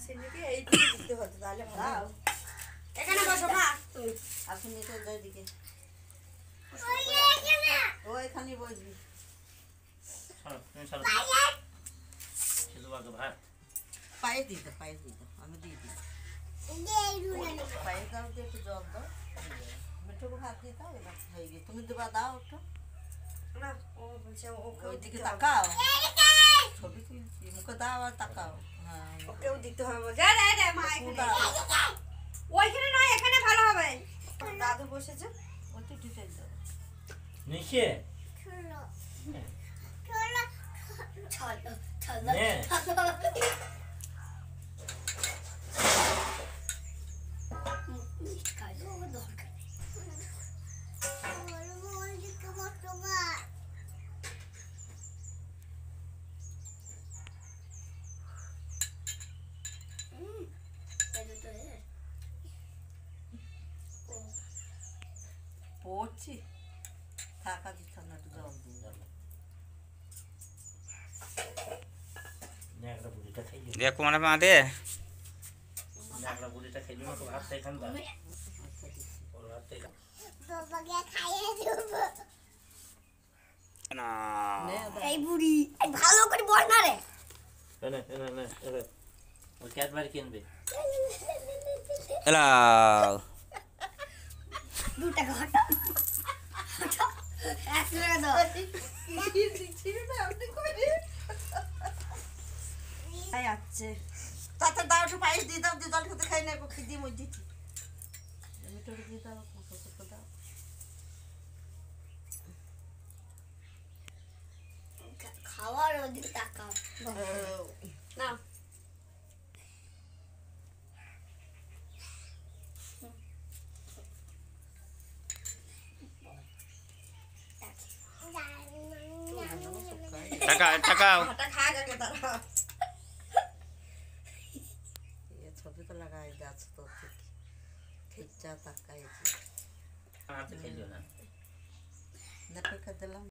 ছেলেকে এইটুকু দিতে হতো তাহলে ভালো। এখানে বসো মা তুমি। আসুন নিচে ওইদিকে ওইখানে বসবি। পায়ে দিতে আমি দিয়ে দিই। পায়ে দাও দিয়ে একটু জল দাও। মিঠুকে হাত দিয়ে দাও। এবার হয়ে গিয়ে তুমি দেবা দাও একটু। না ও বলছে ওকে ওইদিকে তাকাও। ছবি তুলছি মুখে দাও আর তাকাও। হ্যাঁ ওকেও দিতে হবে বলছে। রে মা ওইখানে নয় এখানে ভালো হবে। দাদু বসেছে ওইটা ডিটেল দাও নিচে পড়ছি থাকা দিতে না একটু জল দিয়ে যাবো। ন্যাকড়া বুড়িটা খাইলি দেখো মানে বাঁধে ন্যাকড়া বুড়িটা খাইলি না তো ভাত খাইখান দা ওর ভাত খাইখান না এই বুড়ি ভালো করে বল না রে। এনে এনে এনে এনে ও ক্যাডবেরি কিনবে এলা 2 টাকা হটো হটো 1 টাকা দাও। তাই আছে তাতে দাও একটু পায়েস দিয়ে দাও দিয়ে জল খেতে খাই না একটু দিয়ে মধ্যে দিচ্ছি। মিঠুকে দিয়ে দাও ছোটো দাও। খাওয়ার ওদিক তাকাও না। টাকাও হাটা খা যাবে তারা। ছবি তো লাগাই যাচ্ছে তো ঠিক ঠিক যা তাকাই হাতে খাইলিও না নেপে দিলাম।